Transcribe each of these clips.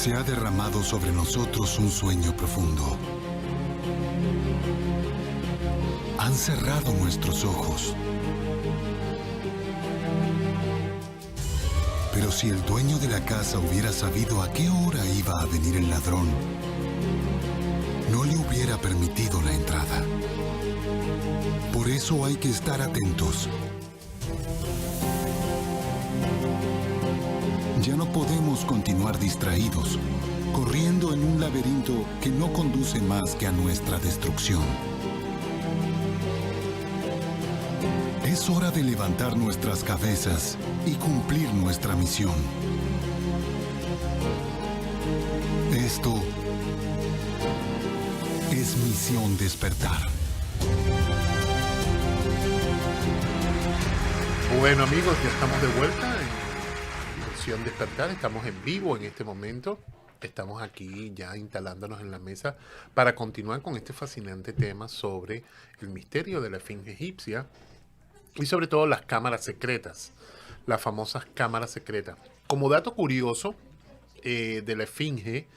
se ha derramado sobre nosotros un sueño profundo. Han cerrado nuestros ojos. Pero si el dueño de la casa hubiera sabido a qué hora iba a venir el ladrón, no le hubiera permitido la entrada. Por eso hay que estar atentos. Ya no podemos continuar distraídos, corriendo en un laberinto que no conduce más que a nuestra destrucción. Es hora de levantar nuestras cabezas y cumplir nuestra misión. Esto es Misión Despertar. Bueno, amigos, ya estamos de vuelta en Misión Despertar. Estamos en vivo en este momento. Estamos aquí ya instalándonos en la mesa para continuar con este fascinante tema sobre el misterio de la Esfinge egipcia y sobre todo las cámaras secretas, las famosas cámaras secretas. Como dato curioso de la Esfinge,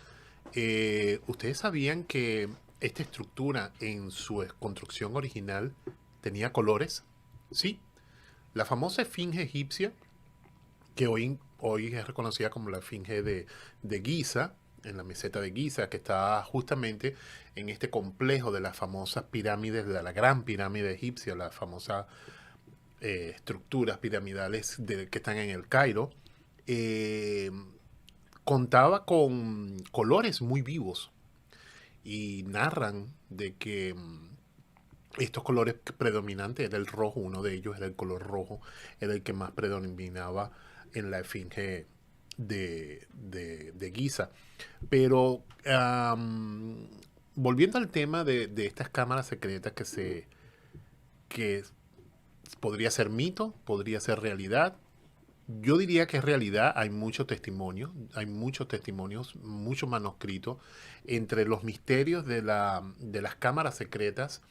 ¿ustedes sabían que esta estructura en su construcción original tenía colores? Sí. La famosa Esfinge egipcia, que hoy es reconocida como la Esfinge de Giza, en la meseta de Giza, que está justamente en este complejo de las famosas pirámides, de la gran pirámide egipcia, las famosas estructuras piramidales que están en el Cairo, contaba con colores muy vivos y narran de que estos colores predominantes era el rojo, uno de ellos era el color rojo, era el que más predominaba en la Esfinge de Giza. Pero volviendo al tema de estas cámaras secretas que podría ser mito, podría ser realidad. Yo diría que es realidad. Hay muchos testimonios, muchos manuscritos entre los misterios de las cámaras secretas.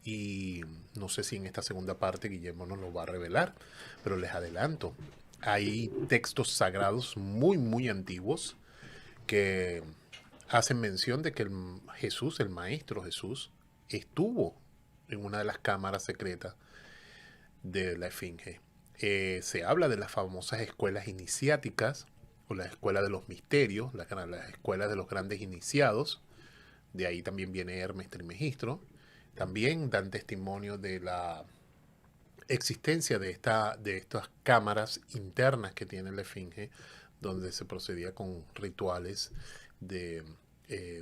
Y no sé si en esta segunda parte Guillermo nos lo va a revelar, pero les adelanto. Hay textos sagrados muy, muy antiguos que hacen mención de que el maestro Jesús, estuvo en una de las cámaras secretas de la Esfinge. Se habla de las famosas escuelas iniciáticas, o la escuela de los misterios, las escuelas de los grandes iniciados. De ahí también viene Hermes Trismegisto. También dan testimonio de la existencia de estas cámaras internas que tiene la Esfinge, donde se procedía con rituales de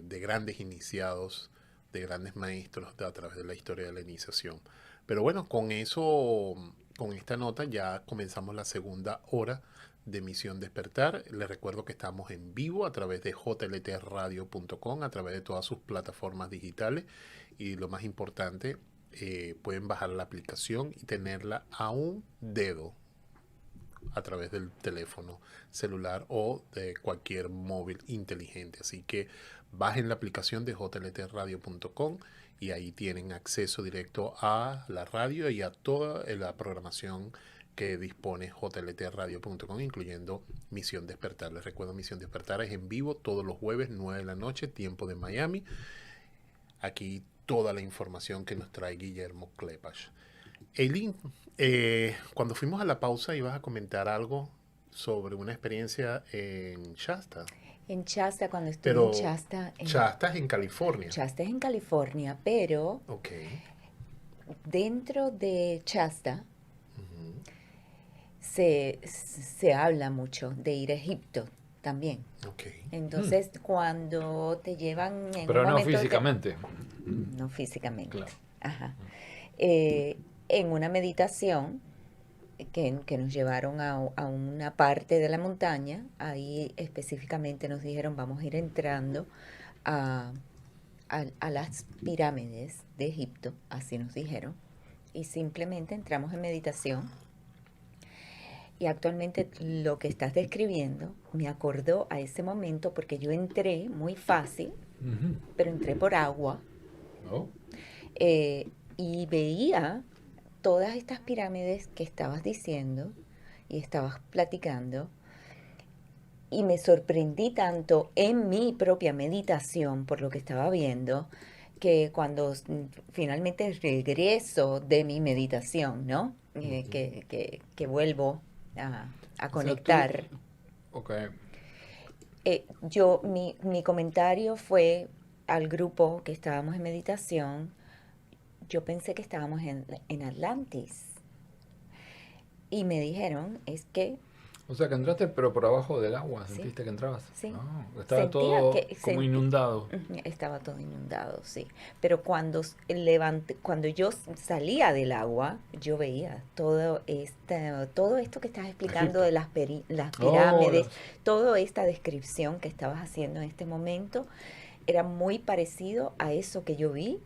grandes iniciados, de grandes maestros a través de la historia de la iniciación. Pero bueno, con esta nota ya comenzamos la segunda hora de Misión Despertar. Les recuerdo que estamos en vivo a través de jltradio.com, a través de todas sus plataformas digitales, y lo más importante, pueden bajar la aplicación y tenerla a un dedo a través del teléfono celular o de cualquier móvil inteligente. Así que bajen la aplicación de jltradio.com y ahí tienen acceso directo a la radio y a toda la programación que dispone jltradio.com, incluyendo Misión Despertar. Les recuerdo, Misión Despertar es en vivo todos los jueves, 9 de la noche, tiempo de Miami. Aquí toda la información que nos trae Guillermo Klepacz. Eileen, cuando fuimos a la pausa ibas a comentar algo sobre una experiencia en Shasta. En Shasta, cuando estuve en Shasta. Shasta es en California. Shasta es en California, pero dentro de Shasta se habla mucho de ir a Egipto también. Entonces, cuando te llevan en pero un no momento físicamente. No físicamente. Claro. Ajá. En una meditación que nos llevaron a una parte de la montaña, ahí específicamente nos dijeron, vamos a ir entrando a las pirámides de Egipto, así nos dijeron, y simplemente entramos en meditación. Y actualmente lo que estás describiendo me acordó a ese momento, porque yo entré muy fácil, pero entré por agua. Y veía todas estas pirámides que estabas diciendo y estabas platicando, y me sorprendí tanto en mi propia meditación por lo que estaba viendo, que cuando finalmente regreso de mi meditación, ¿no? Que vuelvo a O sea, tú... conectar. Ok. Mi comentario fue al grupo que estábamos en meditación, yo pensé que estábamos en Atlantis. Y me dijeron, es que, O sea, que entraste pero por abajo del agua, sí, ¿sentiste que entrabas? sí, Ah, estaba sentía todo que como inundado. estaba todo inundado, sí. Pero cuando yo salía del agua, yo veía todo esto que estás explicando Egipto. de las Oh, pirámides, toda esta descripción que estabas haciendo en este momento, era muy parecido a eso que yo vi,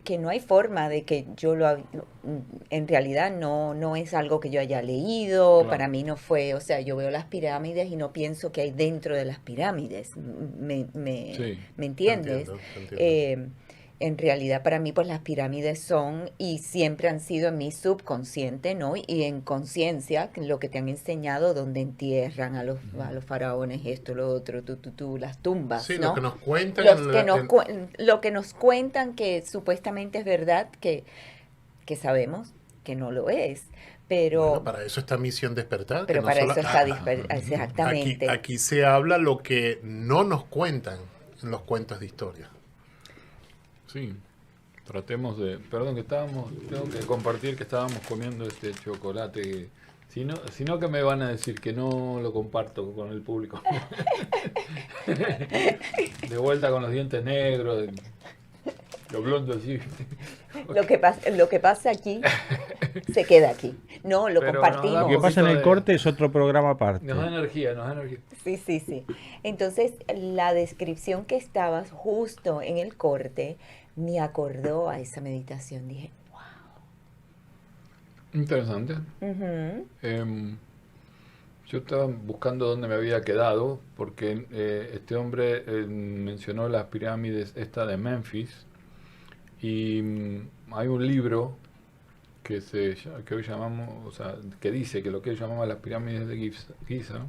que no hay forma de que en realidad no es algo que yo haya leído, claro. para mí no fue, o sea, yo veo las pirámides y no pienso que hay dentro de las pirámides, Sí. ¿me Te entiendes? entiendo, te entiendo. En realidad para mí pues las pirámides son y siempre han sido en mi subconsciente, ¿no? Y en conciencia, lo que te han enseñado, donde entierran a los faraones, esto, lo otro, las tumbas, Sí, lo que ¿no? nos cuentan Lo que nos cuentan que supuestamente es verdad, que sabemos que no lo es, bueno, pero, para eso está Misión Despertar, que pero no para solo eso está exactamente. aquí se habla lo que no nos cuentan en los cuentos de historia. Sí. Tratemos de... Perdón, tengo que compartir que estábamos comiendo este chocolate. Si no que me van a decir que no lo comparto con el público. De vuelta con los dientes negros, lo blondo así. Lo que pasa aquí se queda aquí. No, lo Pero compartimos. Lo que pasa en el de- corte es otro programa aparte. Nos da energía, nos da energía. Sí, sí, sí. Entonces, la descripción que estabas justo en el corte me acordó a esa meditación. Dije, Interesante. ujú, Yo estaba buscando dónde me había quedado, porque este hombre mencionó las pirámides esta de Memphis, y hay un libro que hoy llamamos, o sea, que dice que lo que hoy llamamos las pirámides de Giza,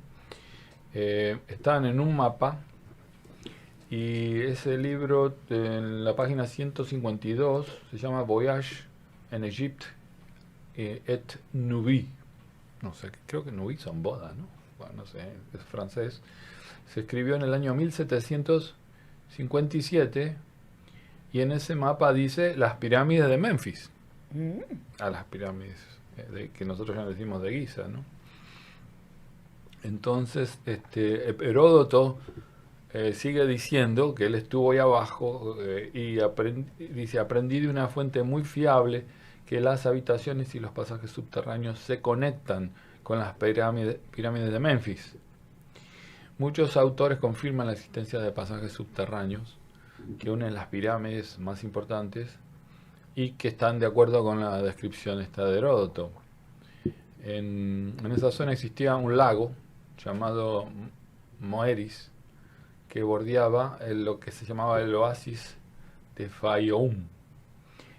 están en un mapa, y ese libro en la página 152 se llama Voyage en Egypte et Nubie. No sé, creo que Nubie son bodas, ¿no? Bueno, no sé, es francés. Se escribió en el año 1757 y en ese mapa dice las pirámides de Memphis, a las pirámides que nosotros ya decimos de Giza, ¿no? Entonces, Heródoto sigue diciendo que él estuvo ahí abajo y dice, aprendí de una fuente muy fiable que las habitaciones y los pasajes subterráneos se conectan con las pirámides de Memphis. Muchos autores confirman la existencia de pasajes subterráneos que unen las pirámides más importantes y que están de acuerdo con la descripción esta de Heródoto. En esa zona existía un lago llamado Moeris que bordeaba lo que se llamaba el oasis de Fayoum.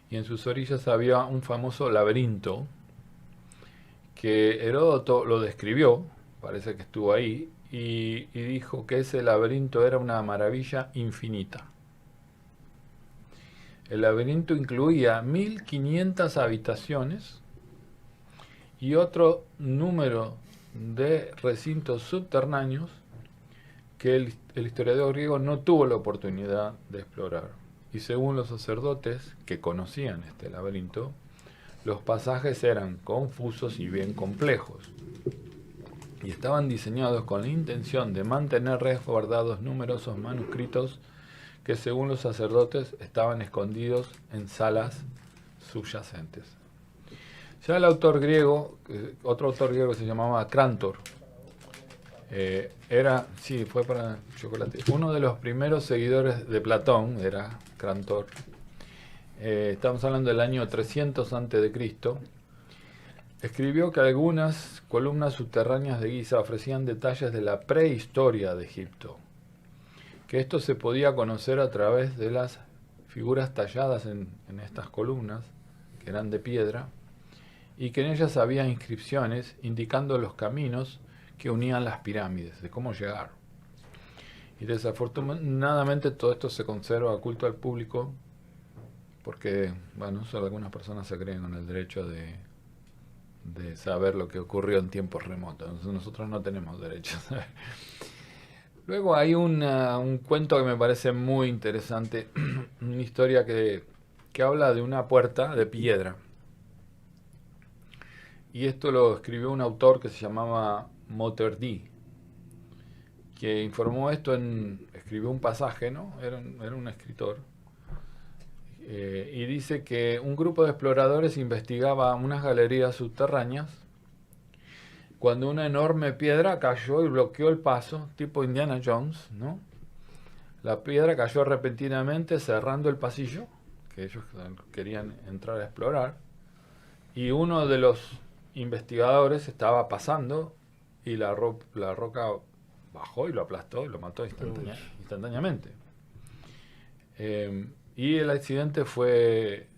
Y en sus orillas había un famoso laberinto que Heródoto lo describió, parece que estuvo ahí, y dijo que ese laberinto era una maravilla infinita. El laberinto incluía 1500 habitaciones y otro número de recintos subterráneos que el historiador griego no tuvo la oportunidad de explorar. Y según los sacerdotes que conocían este laberinto, los pasajes eran confusos y bien complejos, y estaban diseñados con la intención de mantener resguardados numerosos manuscritos que según los sacerdotes estaban escondidos en salas subyacentes. Ya el autor griego, otro autor griego que se llamaba Crantor, fue para chocolate. Uno de los primeros seguidores de Platón era Crantor. Estamos hablando del año 300 a.C. Escribió que algunas columnas subterráneas de Giza ofrecían detalles de la prehistoria de Egipto, que esto se podía conocer a través de las figuras talladas en estas columnas, que eran de piedra, y que en ellas había inscripciones indicando los caminos que unían las pirámides, de cómo llegar. Y desafortunadamente todo esto se conserva oculto al público porque, bueno, solo algunas personas se creen con el derecho de saber lo que ocurrió en tiempos remotos. Nosotros no tenemos derecho a saber. Luego hay un cuento que me parece muy interesante, una historia que habla de una puerta de piedra. Y esto lo escribió un autor que se llamaba Motardí, que informó esto escribió un pasaje, ¿no? Era un escritor. Y dice que un grupo de exploradores investigaba unas galerías subterráneas cuando una enorme piedra cayó y bloqueó el paso, tipo Indiana Jones, ¿no? La piedra cayó repentinamente cerrando el pasillo, que ellos querían entrar a explorar, y uno de los investigadores estaba pasando y la roca bajó y lo aplastó y lo mató instantáneamente. Y el accidente fue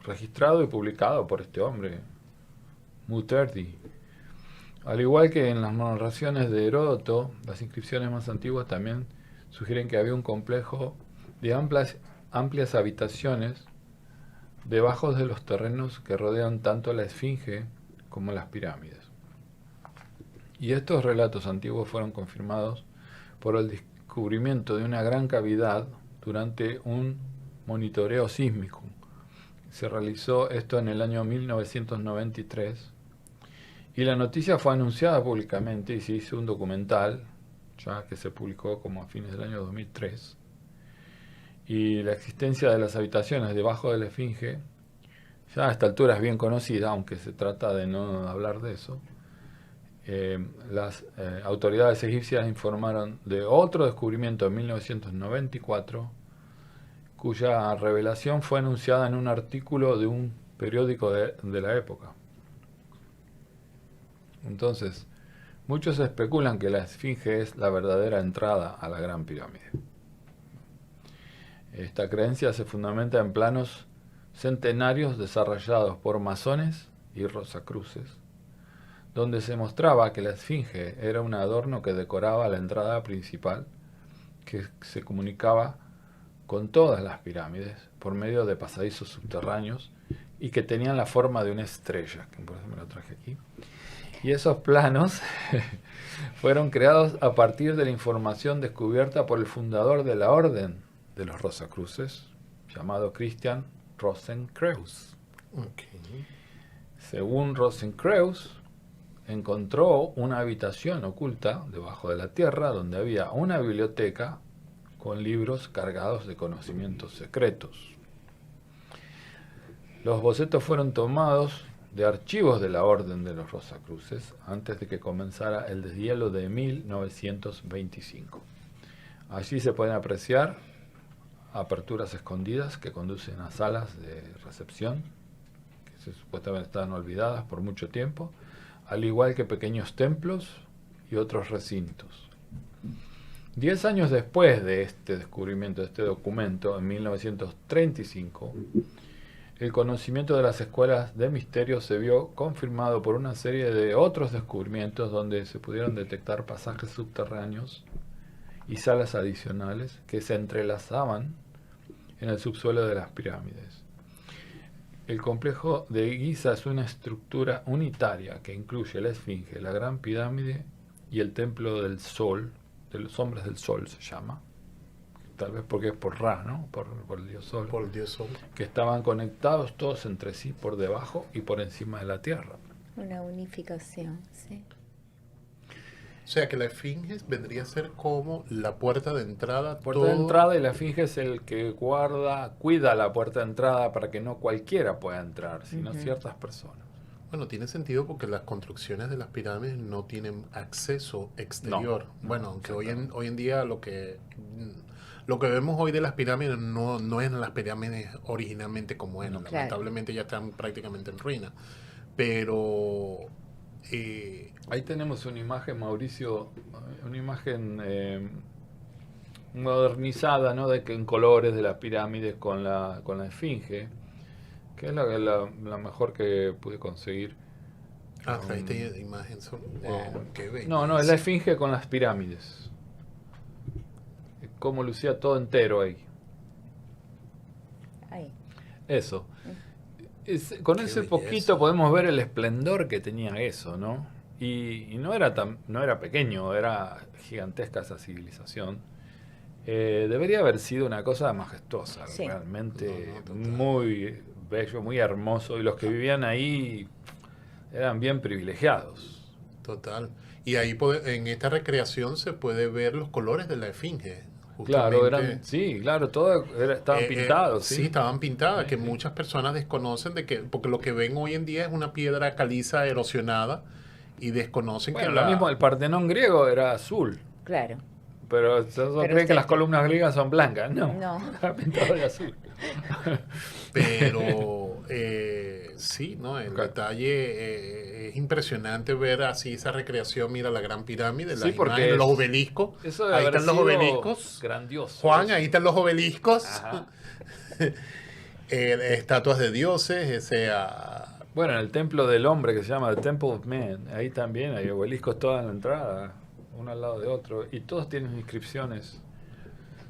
registrado y publicado por este hombre, Mutardí. Al igual que en las narraciones de Heródoto, las inscripciones más antiguas también sugieren que había un complejo de amplias habitaciones debajo de los terrenos que rodean tanto la Esfinge como las pirámides. Y estos relatos antiguos fueron confirmados por el descubrimiento de una gran cavidad durante un monitoreo sísmico. Se realizó esto en el año 1993 y la noticia fue anunciada públicamente y se hizo un documental, ya que se publicó como a fines del año 2003. Y la existencia de las habitaciones debajo de la Esfinge, ya a esta altura es bien conocida, aunque se trata de no hablar de eso. Las autoridades egipcias informaron de otro descubrimiento en 1994, cuya revelación fue anunciada en un artículo de un periódico de la época. Entonces, muchos especulan que la Esfinge es la verdadera entrada a la Gran Pirámide. Esta creencia se fundamenta en planos centenarios desarrollados por masones y rosacruces, donde se mostraba que la Esfinge era un adorno que decoraba la entrada principal, que se comunicaba con todas las pirámides por medio de pasadizos subterráneos y que tenían la forma de una estrella, que por eso me lo traje aquí. Y esos planos fueron creados a partir de la información descubierta por el fundador de la Orden de los Rosacruces, llamado Christian Rosenkreuz. Okay. Según Rosenkreuz, encontró una habitación oculta debajo de la tierra donde había una biblioteca con libros cargados de conocimientos secretos. Los bocetos fueron tomados de archivos de la Orden de los Rosacruces antes de que comenzara el deshielo de 1925. Allí se pueden apreciar aperturas escondidas que conducen a salas de recepción que supuestamente estaban olvidadas por mucho tiempo, al igual que pequeños templos y otros recintos. 10 años después de este descubrimiento, de este documento, en 1935, el conocimiento de las escuelas de misterio se vio confirmado por una serie de otros descubrimientos donde se pudieron detectar pasajes subterráneos y salas adicionales que se entrelazaban en el subsuelo de las pirámides. El complejo de Giza es una estructura unitaria que incluye la Esfinge, la Gran Pirámide y el Templo del Sol, de los Hombres del Sol se llama, tal vez porque es por Ra, ¿no? Por el dios Sol. Por el dios Sol. Que estaban conectados todos entre sí por debajo y por encima de la tierra. Una unificación, sí. O sea que la Esfinge vendría a ser como la puerta de entrada. Puerta de entrada, y la Esfinge es el que cuida la puerta de entrada para que no cualquiera pueda entrar, sino ciertas personas. Bueno, tiene sentido porque las construcciones de las pirámides no tienen acceso exterior. No, bueno, aunque hoy en día lo que vemos hoy de las pirámides no es las pirámides originalmente como eran. Claro. Lamentablemente ya están prácticamente en ruina. Pero ahí tenemos una imagen, Mauricio, una imagen modernizada, ¿no? En colores de las pirámides con la Esfinge, que es la mejor que pude conseguir. Ah, traiste imagen. Qué bello. No, es la esfinge con las pirámides. Cómo lucía todo entero ahí. Ahí. Eso. Con Qué ese belleza. poquito podemos ver el esplendor que tenía eso, ¿no? Y no era pequeño, era gigantesca esa civilización. Debería haber sido una cosa majestuosa, Sí. realmente No, total. muy bello, muy hermoso. Y los que vivían ahí eran bien privilegiados. Total. Y ahí en esta recreación se puede ver los colores de la esfinge. Claro, Justamente, sí, claro, estaban pintados, sí, sí. estaban pintadas, Sí, que sí. muchas personas desconocen porque lo que ven hoy en día es una piedra caliza erosionada y desconocen Bueno, que lo mismo, el Partenón griego era azul, Claro. pero se Pero cree que usted- las columnas griegas son blancas, no, No. está pintado de azul. Pero sí, ¿no? El Ok. detalle es impresionante ver así esa recreación. Mira la Gran Pirámide, Sí, las porque imágenes, los es- obeliscos. Eso debe Ahí haber están los sido obeliscos. grandioso. Juan, eso. ahí están los obeliscos. Ajá. Estatuas de dioses, Bueno, en el templo del hombre que se llama The Temple of Man, ahí también hay obeliscos toda en la entrada, uno al lado de otro, y todos tienen inscripciones.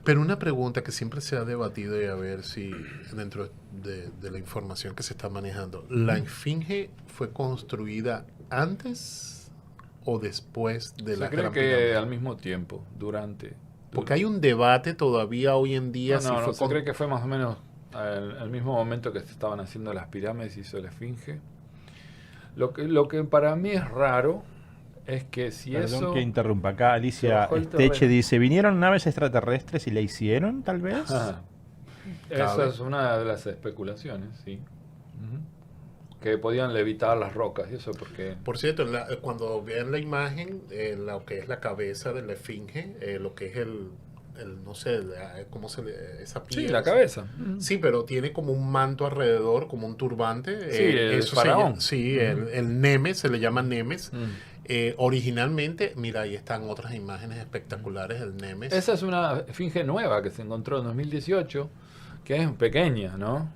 Pero una pregunta que siempre se ha debatido y a ver si dentro de la información que se está manejando, ¿la esfinge fue construida antes o después de la Se cree Gran que Pirámide? al mismo tiempo, durante. Porque hay un debate todavía hoy en día si fue Se cree que fue más o menos al mismo momento que se estaban haciendo las pirámides y hizo la esfinge. Lo que para mí es raro es que si Perdón eso... que interrumpa. Acá Alicia Se bajó el Esteche terreno. dice, ¿vinieron naves extraterrestres y la hicieron, tal vez? Ah, esa Cabe. es una de las especulaciones, sí. Ujú. Que podían levitar las rocas y eso porque... Por cierto, cuando vean la imagen, lo que es la cabeza de la esfinge, lo que es no sé, ¿cómo se le...? Esa Sí, piel. la cabeza. Sí, pero tiene como un manto alrededor, como un turbante. Sí, el eso faraón. sí, Ujú. el Nemes, se le llama Nemes. Mm. Originalmente, mira, ahí están otras imágenes espectaculares del Nemes. Esa es una esfinge nueva que se encontró en 2018, que es pequeña, ¿no?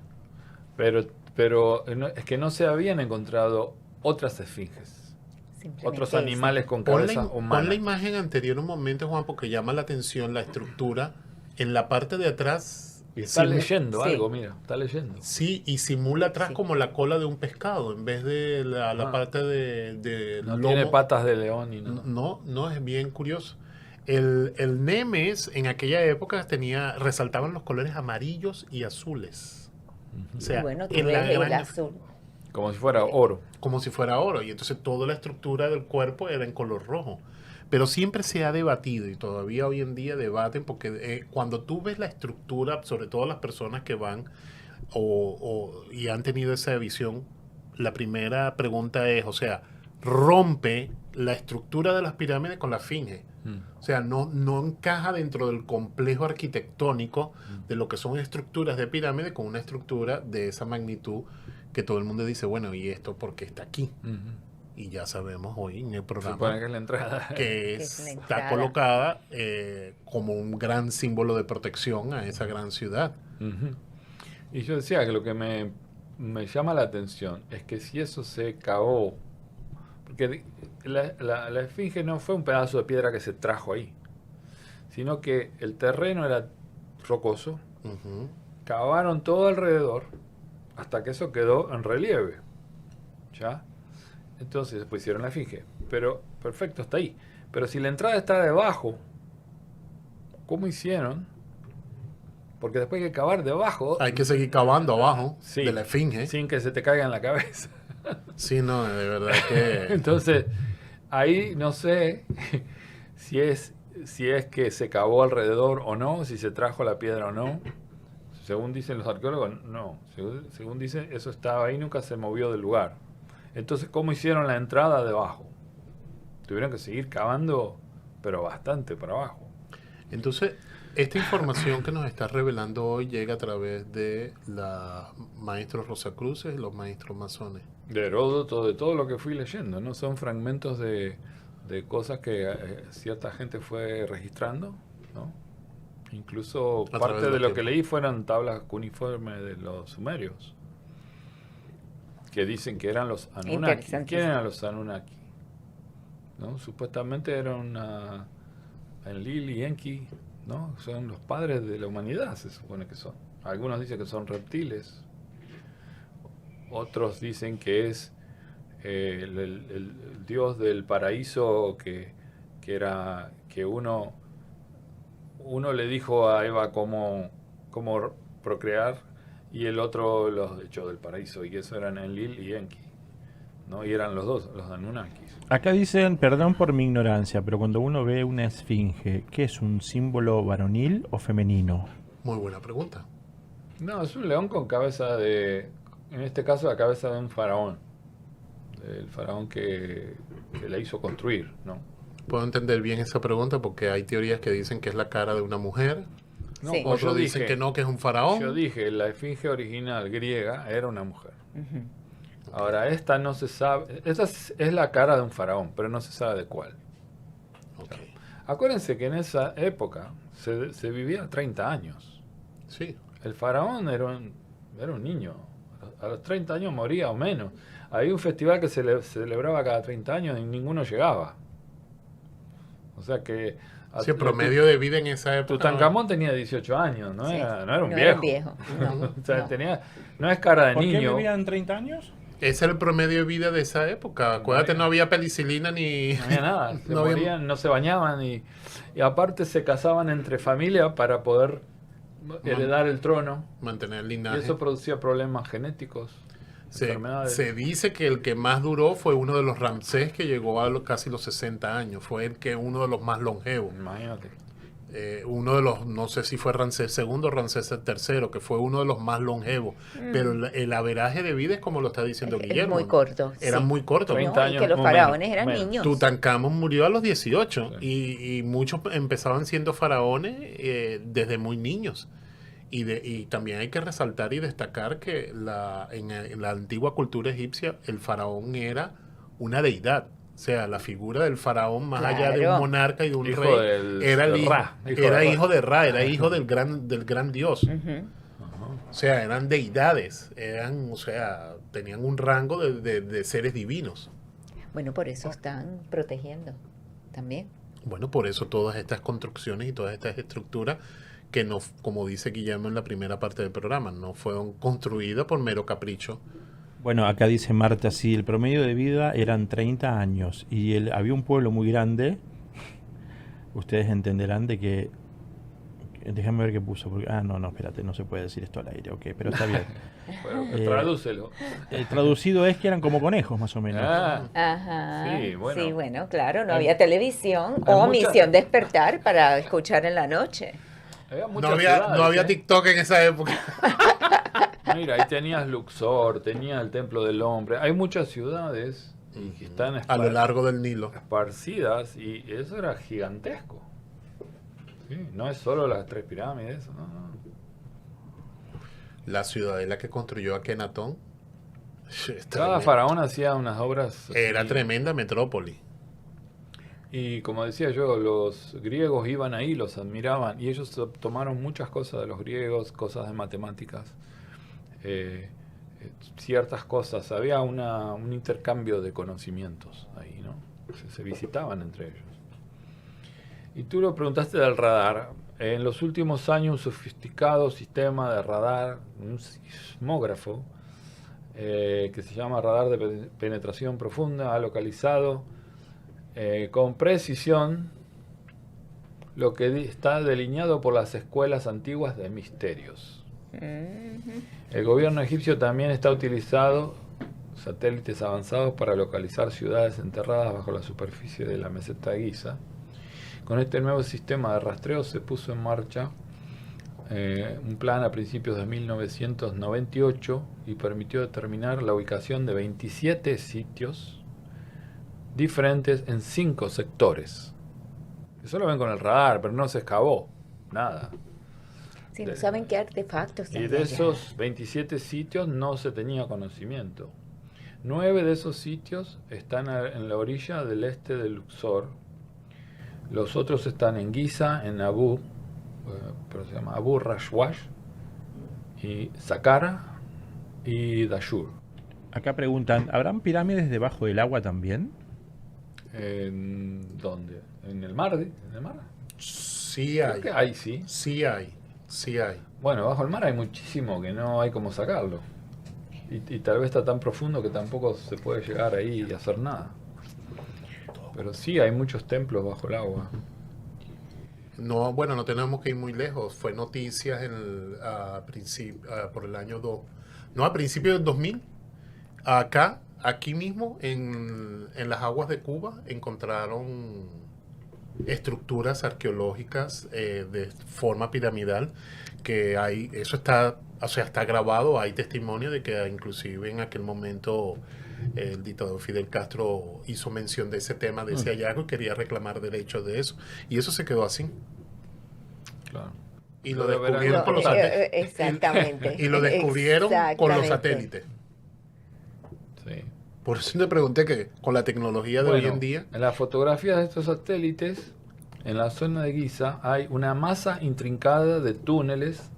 Pero es que no se habían encontrado otras esfinges, Simplemente otros esa. animales con Pon cabeza la humana. imagen anterior un momento, Juan, porque llama la atención la estructura. En la parte de atrás... Y está simu- leyendo Sí. algo, mira, está leyendo. Sí, y simula atrás Sí. como la cola de un pescado, en vez de la Ah. parte de No lomo. tiene patas de león ni nada. No, es bien curioso. El Nemes en aquella época resaltaban los colores amarillos y azules. O sea, Y bueno, tú en la ves el gran- azul. Como si fuera oro. como si fuera oro. Y entonces toda la estructura del cuerpo era en color rojo. Pero siempre se ha debatido y todavía hoy en día debaten porque cuando tú ves la estructura, sobre todo las personas que van y han tenido esa visión, la primera pregunta es, o sea, rompe la estructura de las pirámides con la esfinge. O sea, no encaja dentro del complejo arquitectónico de lo que son estructuras de pirámide con una estructura de esa magnitud que todo el mundo dice, bueno, ¿y esto por qué está aquí? Ujú. Y ya sabemos hoy en el Se programa supone que es la entrada. que es la está entrada. colocada como un gran símbolo de protección a esa gran ciudad. Ujú. Y yo decía que lo que me llama la atención es que si eso se cavó, porque la esfinge no fue un pedazo de piedra que se trajo ahí, sino que el terreno era rocoso, Ujú. cavaron todo alrededor hasta que eso quedó en relieve. ¿Ya? Entonces después hicieron la esfinge. Pero perfecto, está ahí. Pero si la entrada está debajo, ¿cómo hicieron? Porque después hay que cavar debajo. Hay que seguir cavando abajo Sí, de la esfinge. sin que se te caiga en la cabeza. Sí, no, de verdad que... Entonces, ahí no sé si es que se cavó alrededor o no, si se trajo la piedra o no. Según dicen los arqueólogos, no. Según dicen, eso estaba ahí, nunca se movió del lugar. Entonces, ¿cómo hicieron la entrada debajo? Tuvieron que seguir cavando, pero bastante para abajo. Entonces, esta información que nos está revelando hoy llega a través de los maestros Rosacruces y los maestros masones. De Heródoto, de todo lo que fui leyendo, ¿no? Son fragmentos de cosas que cierta gente fue registrando, ¿no? Incluso A través parte de de los lo que tiempos. leí fueron tablas cuneiformes de los sumerios. que dicen que eran los Anunnaki. Interesantísimo. ¿Quién eran los Anunnaki? ¿No? Supuestamente eran Enlil y Enki, ¿no? Son los padres de la humanidad, se supone que son. Algunos dicen que son reptiles, otros dicen que es el dios del paraíso que era que uno le dijo a Eva cómo procrear y el otro los echó del paraíso, y eso eran Enlil y Enki, ¿no? Y eran los dos, los Anunnakis. Acá dicen, perdón por mi ignorancia, pero cuando uno ve una esfinge, ¿qué es un símbolo varonil o femenino? Muy buena pregunta. No, es un león con cabeza en este caso la cabeza de un faraón, el faraón que la hizo construir, ¿no? Puedo entender bien esa pregunta porque hay teorías que dicen que es la cara de una mujer, No, Sí. como otros yo dicen dije, que no, que es un faraón. yo dije, la esfinge original griega era una mujer. Ujú. Ahora, esta no se sabe, esta es la cara de un faraón, pero no se sabe de cuál. Ok. Acuérdense que en esa época se vivía 30 años. Sí, El faraón era un niño. A los 30 años moría o menos. Había un festival que se celebraba cada 30 años y ninguno llegaba. O sea que... sí, el promedio de vida en esa época. Tutankamón tenía 18 años, no Sí. era un No viejo. era un viejo, no, O sea, no. no es cara de ¿Por qué niño. vivían 30 años? Ese era el promedio de vida de esa época. Acuérdate, no había penicilina ni... No había nada, se No había- morían, no se bañaban y aparte se casaban entre familias para poder heredar el trono mantener el y linaje. eso producía problemas genéticos, enfermedades. Se dice que el que más duró fue uno de los Ramsés, que llegó a casi los 60 años. Fue uno de los más longevos. Imagínate. Uno de los, no sé si fue Ramsés II o Ramsés III, que fue uno de los más longevos. Pero el averaje de vida es como lo está diciendo Es Guillermo. muy corto. Eran sí. muy cortos. 30 No, y años, que los o faraones menos, eran menos. niños. Tutankamón murió a los 18 Sí. y muchos empezaban siendo faraones desde muy niños. Y también hay que resaltar y destacar que en la antigua cultura egipcia el faraón era una deidad. O sea, la figura del faraón, más allá de un Claro. monarca y de un Hijo rey, del- era el de hijo, Ra, hijo era de Ra. hijo de Ra, era hijo del gran dios. Ujú. O sea, eran deidades, o sea, tenían un rango de seres divinos. Bueno, por eso están protegiendo también. Bueno, por eso todas estas construcciones y todas estas estructuras que no, como dice Guillermo en la primera parte del programa, no fueron construidas por mero capricho. Bueno, acá dice Marta, sí, el promedio de vida eran 30 años y había un pueblo muy grande. Ustedes entenderán de que... Déjame ver qué puso. No, espérate, no se puede decir esto al aire. Ok, pero está bien. Bueno, tradúcelo. Traducido es que eran como conejos, más o menos. Ah, Ajá. Sí, bueno. Sí, bueno, claro, no Hay- había televisión hay o muchas- Misión Despertar para escuchar en la noche. había No muchas había, ciudades, no había ¿eh? TikTok en esa época. Mira, ahí tenías Luxor, tenías el Templo del Hombre. Hay muchas ciudades y que están A lo largo del Nilo. esparcidas y eso era gigantesco. Sí, no es solo las 3 pirámides, no. La ciudadela que construyó Akenatón Cada faraón hacía unas obras así. era tremenda metrópoli. Y como decía yo, los griegos iban ahí, los admiraban y ellos tomaron muchas cosas de los griegos, cosas de matemáticas, ciertas cosas. Había un intercambio de conocimientos ahí, ¿no? Se visitaban entre ellos. Y tú lo preguntaste del radar. En los últimos años, un sofisticado sistema de radar, un sismógrafo, que se llama radar de penetración profunda, ha localizado con precisión lo que está delineado por las escuelas antiguas de misterios. Ujú. El gobierno egipcio también está utilizando satélites avanzados para localizar ciudades enterradas bajo la superficie de la meseta de Giza. Con este nuevo sistema de rastreo se puso en marcha un plan a principios de 1998 y permitió determinar la ubicación de 27 sitios diferentes en 5 sectores. Eso lo ven con el radar, pero no se excavó nada. Si no saben qué artefactos Y hay de allá. esos 27 sitios no se tenía conocimiento. 9 de esos sitios están en la orilla del este de Luxor. Los otros están en Giza, en pero se llama Abu Rashwash, y Saqqara y Dashur. Acá preguntan, ¿habrán pirámides debajo del agua también? ¿En dónde? ¿En el mar? ¿En el mar? Sí Creo hay. que hay, sí. Sí hay. Sí hay. Bueno, bajo el mar hay muchísimo que no hay cómo sacarlo. Y tal vez está tan profundo que tampoco se puede llegar ahí y hacer nada. Pero sí hay muchos templos bajo el agua. No, bueno, no tenemos que ir muy lejos. Fue noticias por el año 2. No, a principios del 2000. Aquí mismo, en las aguas de Cuba, encontraron estructuras arqueológicas de forma piramidal que hay, eso está, o sea, está grabado, hay testimonio de que inclusive en aquel momento el dictador Fidel Castro hizo mención de ese tema, de ese hallazgo y quería reclamar derechos de eso. Y eso se quedó así. Claro. Y lo Pero verán descubrieron con los satélites. Exactamente. Y lo descubrieron con los Exactamente. satélites. Sí. Por eso te pregunté que con la tecnología de hoy en día, en las fotografías de estos satélites, en la zona de Giza, hay una masa intrincada de túneles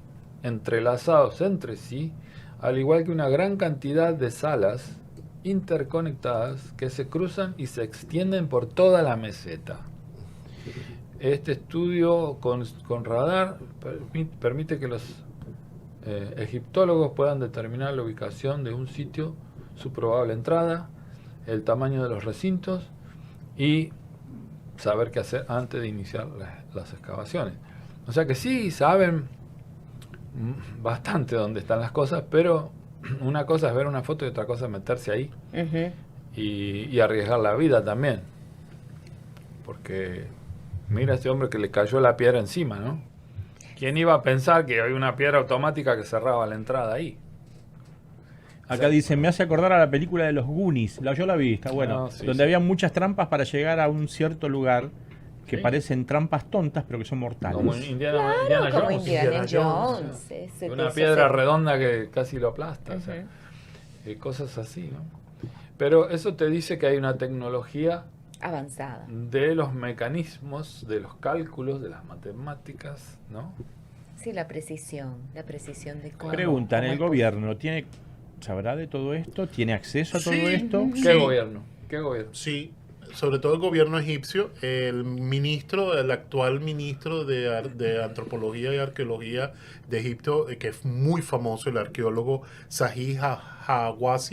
entrelazados entre sí, al igual que una gran cantidad de salas interconectadas que se cruzan y se extienden por toda la meseta. Este estudio con radar permite que los egiptólogos puedan determinar la ubicación de un sitio, su probable entrada, el tamaño de los recintos y saber qué hacer antes de iniciar las excavaciones. O sea que sí saben bastante dónde están las cosas, pero una cosa es ver una foto y otra cosa es meterse ahí y arriesgar la vida también. Porque mira a este hombre que le cayó la piedra encima, ¿no? ¿Quién iba a pensar que hay una piedra automática que cerraba la entrada ahí? Acá dicen, me hace acordar a la película de los Goonies. Yo la vi, está bueno. Sí, donde sí. había muchas trampas para llegar a un cierto lugar que Sí. parecen trampas tontas, pero que son mortales. Como Indiana Como Jones. Indiana Jones. Jones. Una Eso piedra se- redonda que casi lo aplasta. O sea, cosas así, ¿no? Pero eso te dice que hay una tecnología avanzada. de los mecanismos, de los cálculos, de las matemáticas, ¿no? Sí, la precisión de cómo. Preguntan, cómo ¿el es gobierno sabrá de todo esto? ¿Tiene acceso a todo Sí. esto? ¿Qué Sí. gobierno? ¿Qué gobierno? sí, sobre todo el gobierno egipcio, el actual ministro de Antropología y Arqueología de Egipto, que es muy famoso, el arqueólogo Zahi Hawass,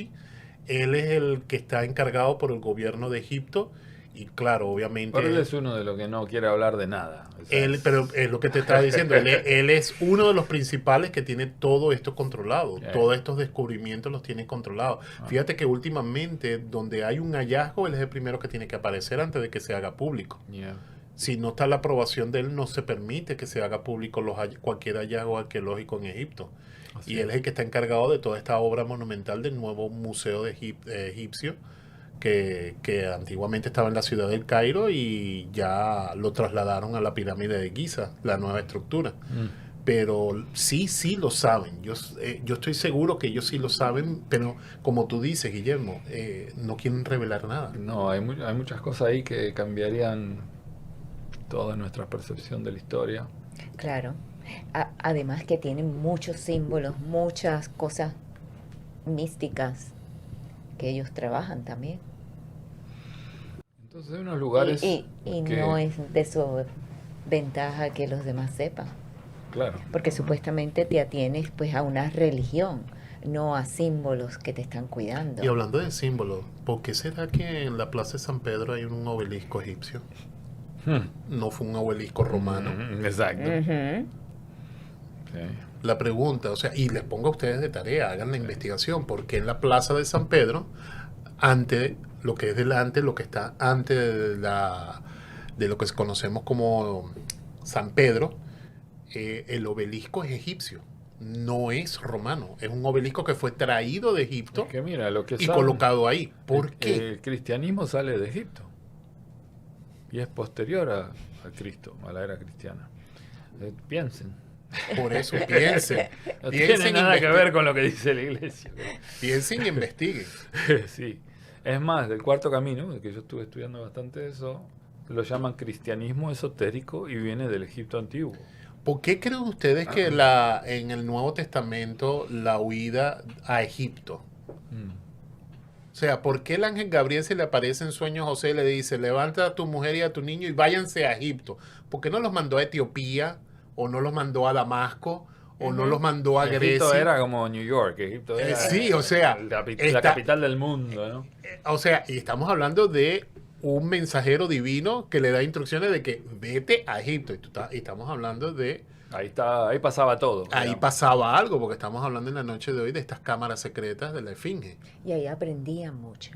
él es el que está encargado por el gobierno de Egipto y claro, obviamente... Pero él es uno de los que no quiere hablar de nada. O sea, Pero es lo que te estaba diciendo, él es uno de los principales que tiene todo esto controlado, todos estos descubrimientos los tiene controlados. Fíjate que últimamente donde hay un hallazgo, él es el primero que tiene que aparecer antes de que se haga público. yeah. Si no está la aprobación de él, no se permite que se haga público cualquier hallazgo arqueológico en Egipto. Así Y él es el que está encargado de toda esta obra monumental del nuevo museo egipcio, que antiguamente estaba en la ciudad del Cairo y ya lo trasladaron a la pirámide de Giza, la nueva estructura. Pero sí lo saben. Yo estoy seguro que ellos sí lo saben, pero como tú dices, Guillermo, no quieren revelar nada. No, hay muchas cosas ahí que cambiarían toda nuestra percepción de la historia. Claro. Además que tienen muchos símbolos, muchas cosas místicas que ellos trabajan también. Entonces hay unos lugares Y que, no es de su ventaja que los demás sepan, claro, porque supuestamente te atienes pues a una religión, no a símbolos que te están cuidando. Y hablando de símbolos, ¿por qué será que en la Plaza de San Pedro hay un obelisco egipcio? No fue un obelisco romano. exacto. Ujú. Sí. La pregunta, o sea, y les pongo a ustedes de tarea, hagan la investigación, porque en la Plaza de San Pedro, ante lo que es delante, lo que está antes de lo que conocemos como San Pedro, el obelisco es egipcio, no es romano, es un obelisco que fue traído de Egipto Es que mira, lo que y saben, colocado ahí. ¿Por qué? El cristianismo sale de Egipto y es posterior a Cristo, a la era cristiana. Piensen. Por eso piensen, No piensen, tiene nada que ver con lo que dice la iglesia. piensen y investiguen. Sí. Es más, del Cuarto Camino, que yo estuve estudiando bastante eso, lo llaman cristianismo esotérico y viene del Egipto antiguo. ¿Por qué creen ustedes que en el Nuevo Testamento la huida a Egipto sea, ¿por qué el ángel Gabriel se le aparece en sueños a José y le dice, levanta a tu mujer y a tu niño y váyanse a Egipto? ¿Por qué no los mandó a Etiopía? ¿O no los mandó a Damasco? ¿O no los mandó a Egipto Grecia? era como New York. Egipto era sí, o sea, la capital del mundo, ¿no? O sea, y estamos hablando de un mensajero divino que le da instrucciones de que vete a Egipto. Y estamos hablando de... Ahí pasaba todo. Ahí digamos. pasaba algo, porque estamos hablando en la noche de hoy de estas cámaras secretas de la Esfinge. Y ahí aprendían mucho.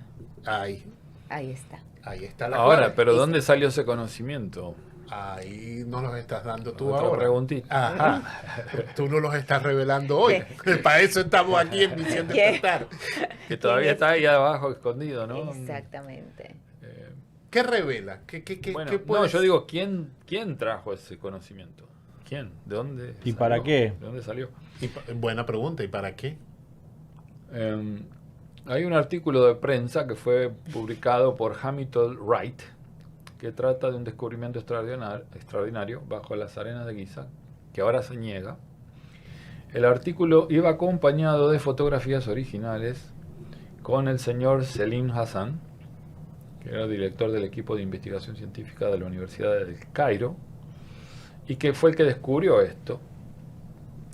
Ahí Ahí está. la Ahora, clave. pero ¿dónde salió ese conocimiento? Ahí nos los estás dando tú Otra ahora. preguntita. Ajá. Tú no los estás revelando hoy. Para eso estamos aquí en Misión ¿Qué? Despertar. Que todavía está ahí abajo escondido, ¿no? Exactamente. ¿Qué revela? Bueno, ¿Qué no, puedes- yo digo, ¿quién trajo ese conocimiento? ¿Quién? ¿De dónde? ¿Y salió? para qué? ¿De dónde salió? Buena pregunta. ¿Y para qué? Hay un artículo de prensa que fue publicado por Hamilton Wright que trata de un descubrimiento extraordinario bajo las arenas de Giza, que ahora se niega. El artículo iba acompañado de fotografías originales con el señor Selim Hassan, que era director del equipo de investigación científica de la Universidad del Cairo, y que fue el que descubrió esto.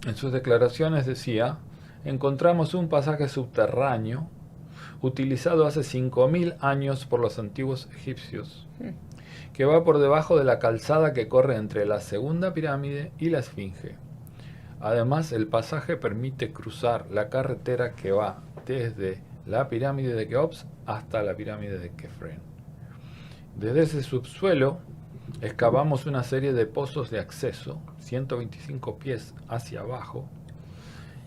En sus declaraciones decía: encontramos un pasaje subterráneo utilizado hace 5.000 años por los antiguos egipcios, que va por debajo de la calzada que corre entre la segunda pirámide y la Esfinge. Además, el pasaje permite cruzar la carretera que va desde la pirámide de Keops hasta la pirámide de Kefren. Desde ese subsuelo excavamos una serie de pozos de acceso, 125 pies hacia abajo,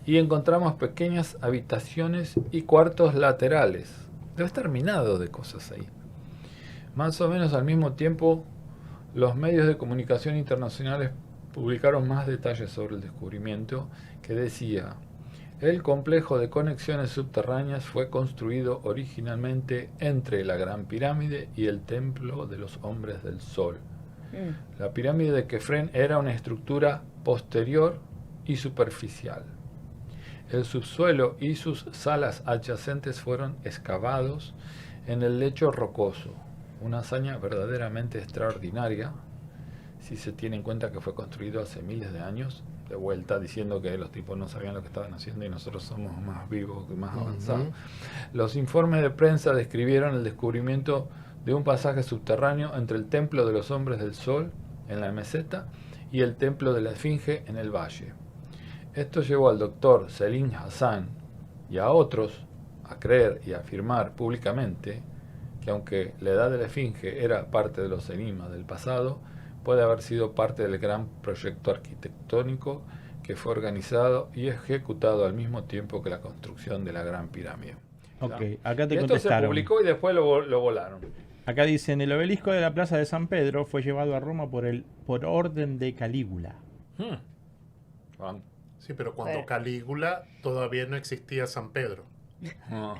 y encontramos pequeñas habitaciones y cuartos laterales. Debe estar minado de cosas ahí. Más o menos al mismo tiempo, los medios de comunicación internacionales publicaron más detalles sobre el descubrimiento, que decía: el complejo de conexiones subterráneas fue construido originalmente entre la Gran Pirámide y el Templo de los Hombres del Sol. La pirámide de Kefren era una estructura posterior y superficial. El subsuelo y sus salas adyacentes fueron excavados en el lecho rocoso, una hazaña verdaderamente extraordinaria si se tiene en cuenta que fue construido hace miles de años, de vuelta diciendo que los tipos no sabían lo que estaban haciendo y nosotros somos más vivos y más avanzados. Los informes de prensa describieron el descubrimiento de un pasaje subterráneo entre el Templo de los Hombres del Sol en la meseta y el Templo de la Esfinge en el valle. Esto llevó al doctor Selim Hassan y a otros a creer y a afirmar públicamente que aunque la edad de la Esfinge era parte de los enigmas del pasado, puede haber sido parte del gran proyecto arquitectónico que fue organizado y ejecutado al mismo tiempo que la construcción de la Gran Pirámide. Ok, acá te Y esto se contestaron. publicó y después lo volaron. Acá dicen: el obelisco de la Plaza de San Pedro fue llevado a Roma por orden de Calígula. Juan. Sí, pero cuando Bueno. Calígula todavía no existía San Pedro. No.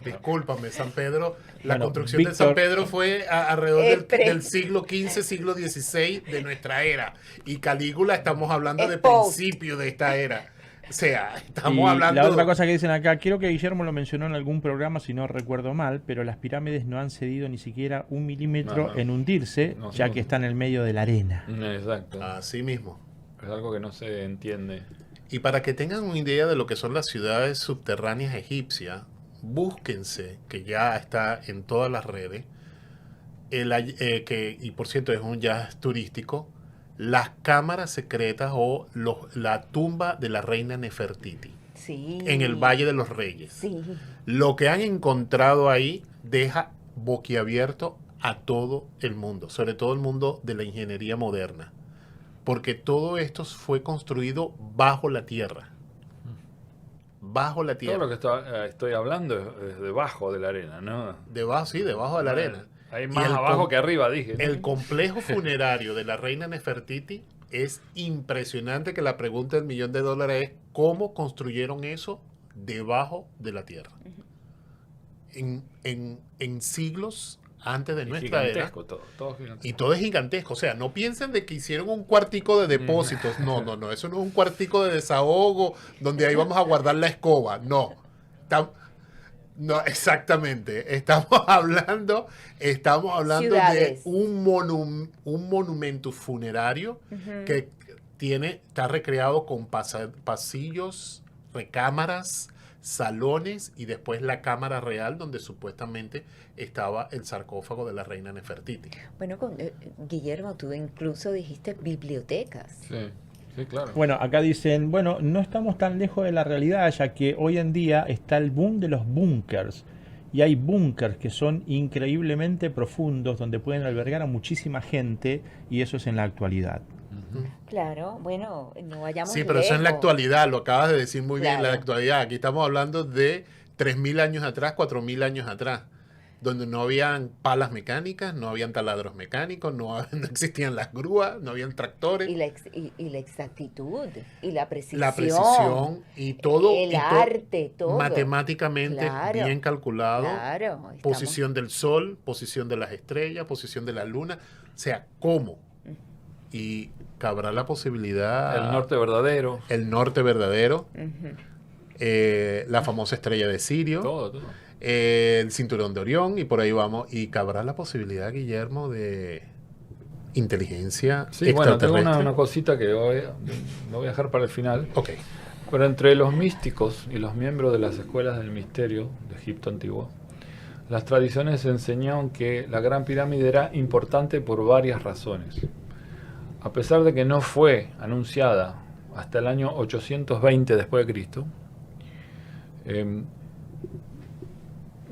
Discúlpame, San Pedro, la Bueno, construcción de San Víctor- Pedro fue alrededor del, Pre- del siglo XV, siglo XVI de nuestra era. Y Calígula estamos hablando de Post. principio de esta era. O sea, Y estamos hablando... la otra cosa que dicen acá, creo que Guillermo lo mencionó en algún programa, si no recuerdo mal, pero las pirámides no han cedido ni siquiera 1 milímetro No. en hundirse, No, ya no. que están en el medio de la arena. Exacto. Así mismo. Es algo que no se entiende. Y para que tengan una idea de lo que son las ciudades subterráneas egipcias, búsquense, que ya está en todas las redes, y por cierto es un jazz turístico, las cámaras secretas o la tumba de la reina Nefertiti Sí. en el Valle de los Reyes. Sí. Lo que han encontrado ahí deja boquiabierto a todo el mundo, sobre todo el mundo de la ingeniería moderna, porque todo esto fue construido bajo la tierra. Bajo la Todo tierra. lo que estoy hablando es debajo de la arena, ¿no? Debajo, sí, debajo de la arena. Hay Y más el abajo com- que arriba, dije. ¿no? El complejo funerario de la reina Nefertiti es impresionante, que la pregunta del $1.000.000 es ¿cómo construyeron eso debajo de la tierra? En siglos antes de Y nuestra era. gigantesco todo gigantesco. Y todo es gigantesco. O sea, no piensen de que hicieron un cuartico de depósitos. No. Eso no es un cuartico de desahogo donde ahí vamos a guardar la escoba. No. No, exactamente. Estamos hablando de Ciudades. un monumento funerario que está recreado con pasillos, recámaras, salones y después la cámara real donde supuestamente estaba el sarcófago de la reina Nefertiti. Bueno, Guillermo, tú incluso dijiste bibliotecas. Sí, sí, claro. Bueno, acá dicen, bueno, no estamos tan lejos de la realidad, ya que hoy en día está el boom de los búnkers. Y hay búnkers que son increíblemente profundos, donde pueden albergar a muchísima gente, y eso es en la actualidad. Claro, bueno, no vayamos Sí, pero eso en la lejos. actualidad, lo acabas de decir muy bien, la Claro. actualidad. Aquí estamos hablando de 3.000 años atrás, 4.000 años atrás, donde no habían palas mecánicas, no habían taladros mecánicos, no existían las grúas, no habían tractores. Y la exactitud, y la precisión. La precisión y todo. El arte, todo. Matemáticamente Claro, bien calculado. Claro. estamos- Posición del sol, posición de las estrellas, posición de la luna. O sea, ¿cómo? Y cabrá la posibilidad. El norte verdadero. El norte verdadero. Ujú. La famosa estrella de Sirio. Todo. El cinturón de Orión. Y por ahí vamos. Y cabrá la posibilidad, Guillermo, de inteligencia Sí, bueno, tengo extraterrestre. una cosita que lo voy a dejar para el final. Ok. Pero entre los místicos y los miembros de las escuelas del misterio de Egipto antiguo, las tradiciones enseñaron que la Gran Pirámide era importante por varias razones. A pesar de que no fue anunciada hasta el año 820 después de Cristo,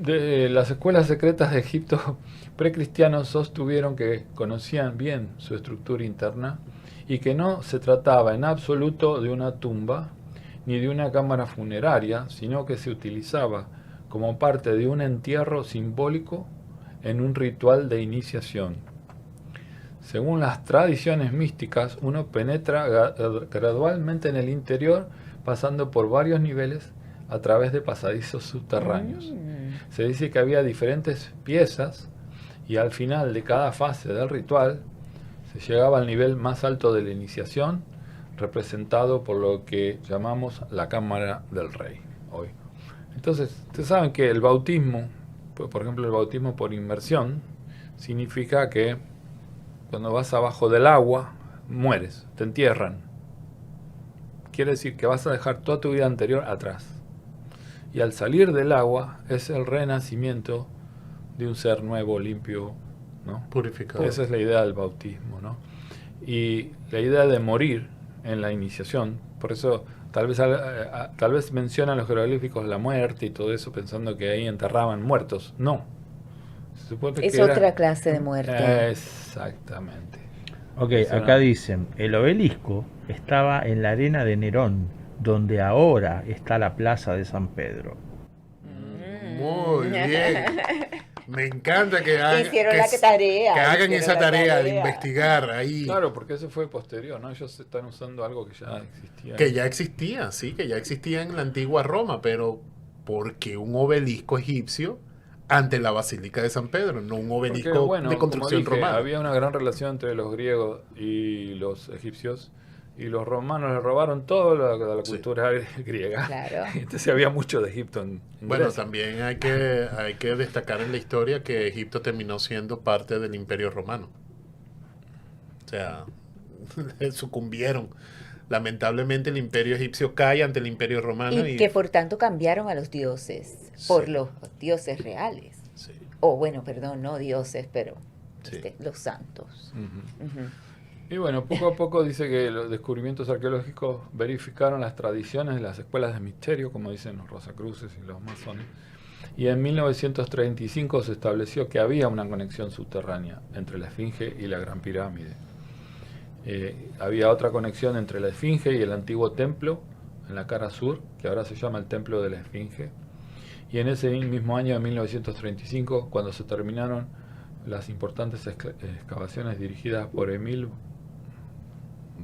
las escuelas secretas de Egipto precristianos sostuvieron que conocían bien su estructura interna y que no se trataba en absoluto de una tumba ni de una cámara funeraria, sino que se utilizaba como parte de un entierro simbólico en un ritual de iniciación. Según las tradiciones místicas, uno penetra gradualmente en el interior, pasando por varios niveles a través de pasadizos subterráneos. Se dice que había diferentes piezas y al final de cada fase del ritual se llegaba al nivel más alto de la iniciación, representado por lo que llamamos la cámara del rey hoy. Entonces, ustedes saben que el bautismo, por ejemplo el bautismo por inmersión, significa que cuando vas abajo del agua, mueres, te entierran. Quiere decir que vas a dejar toda tu vida anterior atrás. Y al salir del agua es el renacimiento de un ser nuevo, limpio, ¿no? Purificado. Esa es la idea del bautismo, ¿no? Y la idea de morir en la iniciación, por eso tal vez mencionan los jeroglíficos la muerte y todo eso pensando que ahí enterraban muertos. No. Se supone Es que era- otra clase de muerte. Exactamente. Ok, Eso acá no. dicen, el obelisco estaba en la arena de Nerón, donde ahora está la plaza de San Pedro. Muy bien. Me encanta que hagan, Hicieron la tarea, que hagan hicieron esa la tarea de tarea. investigar ahí. Claro, porque eso fue posterior, ¿no? Ellos están usando algo que ya existía. Que ya existía, sí, que ya existía en la antigua Roma, pero porque un obelisco egipcio ante la Basílica de San Pedro, no un Porque, obelisco bueno, de como construcción dije, romana. había una gran relación entre los griegos y los egipcios, y los romanos le robaron toda la Sí. cultura griega. Claro. Entonces había mucho de Egipto en Bueno, Grecia. también hay que destacar en la historia que Egipto terminó siendo parte del Imperio Romano. O sea, sucumbieron. Lamentablemente el Imperio egipcio cae ante el Imperio romano Y que por tanto cambiaron a los dioses por Sí. los dioses reales. sí, O bueno, perdón, no dioses, pero Sí. los santos. Ujú. Ujú. Y bueno, poco a poco dice que los descubrimientos arqueológicos verificaron las tradiciones de las escuelas de misterio, como dicen los Rosacruces y los masones. Y en 1935 se estableció que había una conexión subterránea entre la Esfinge y la Gran Pirámide. Había otra conexión entre la Esfinge y el antiguo templo en la cara sur, que ahora se llama el Templo de la Esfinge. Y en ese mismo año, en 1935, cuando se terminaron las importantes excavaciones dirigidas por Emil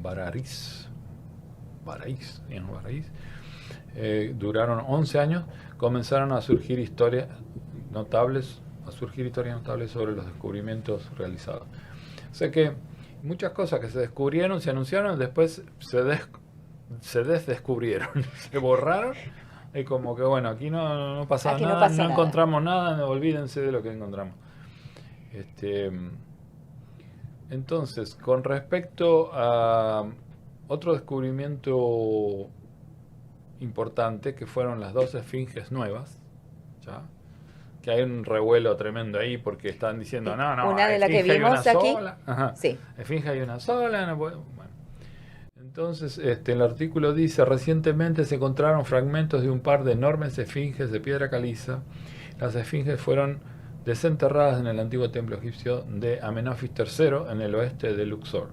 Baraiz, duraron 11 años, comenzaron a surgir historias notables sobre los descubrimientos realizados. O sea que muchas cosas que se descubrieron, se anunciaron, después se desdescubrieron, se borraron Es como que, bueno, aquí no pasa Aquí no nada, pasa no nada. encontramos nada, olvídense de lo que encontramos. Entonces, con respecto a otro descubrimiento importante, que fueron las dos esfinges nuevas, ¿ya? Que hay un revuelo tremendo ahí porque están diciendo, Sí. no, Una de las que esfinge hay una vimos aquí. sola. Ajá. Sí. Esfinge hay una sola, no puede- bueno. Entonces, el artículo dice, recientemente se encontraron fragmentos de un par de enormes esfinges de piedra caliza. Las esfinges fueron desenterradas en el antiguo templo egipcio de Amenofis III en el oeste de Luxor.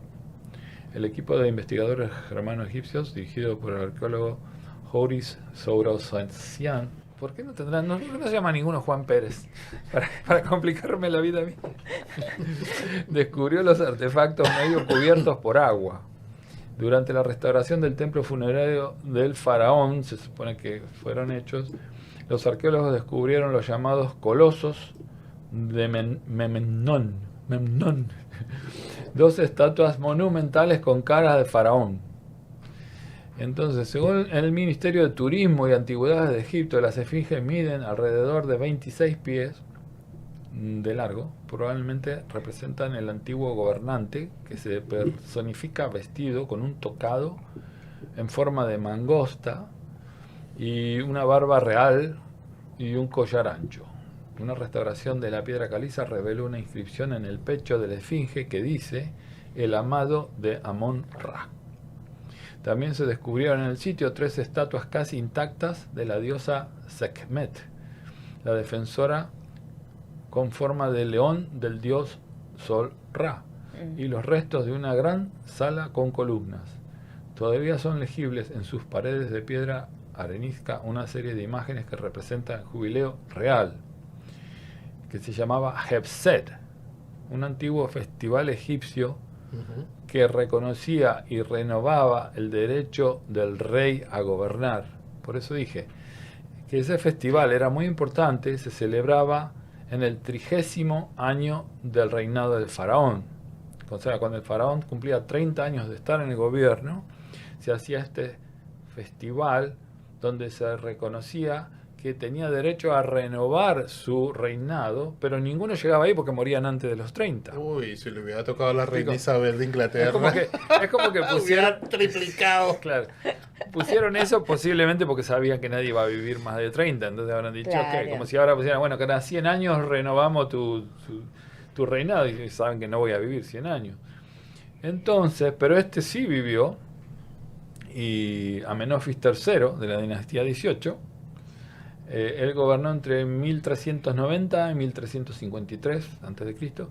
El equipo de investigadores germano-egipcios, dirigido por el arqueólogo Joris Sourosyan, ¿por qué no tendrán, no se llama ninguno Juan Pérez? Para complicarme la vida a mí. Descubrió los artefactos medio cubiertos por agua. Durante la restauración del templo funerario del faraón, se supone que fueron hechos, los arqueólogos descubrieron los llamados colosos de Memnón, dos estatuas monumentales con caras de faraón. Entonces, según el Ministerio de Turismo y Antigüedades de Egipto, las esfinges miden alrededor de 26 pies de largo. Probablemente representan el antiguo gobernante que se personifica vestido con un tocado en forma de mangosta y una barba real y un collar ancho. Una restauración de la piedra caliza reveló una inscripción en el pecho de la esfinge que dice el amado de Amón-Ra. También se descubrieron en el sitio 3 estatuas casi intactas de la diosa Sekhmet, la defensora con forma de león del dios Sol Ra, y los restos de una gran sala con columnas. Todavía son legibles en sus paredes de piedra arenisca una serie de imágenes que representan el jubileo real, que se llamaba Hebset, un antiguo festival egipcio que reconocía y renovaba el derecho del rey a gobernar. Por eso dije que ese festival era muy importante, se celebraba en el 30º año del reinado del faraón. O sea, cuando el faraón cumplía 30 años de estar en el gobierno, se hacía este festival donde se reconocía que tenía derecho a renovar su reinado, pero ninguno llegaba ahí porque morían antes de los 30. Uy, si le hubiera tocado a la reina Digo, Isabel de Inglaterra, Es como que pusieron, hubiera triplicado. claro, pusieron eso posiblemente porque sabían que nadie iba a vivir más de 30, entonces habrán dicho, Claro. ok, como si ahora pusieran, bueno, cada 100 años renovamos tu reinado, y saben que no voy a vivir 100 años. Entonces, pero este sí vivió, y Amenofis III, de la dinastía 18, él gobernó entre 1390 y 1353 a.C.,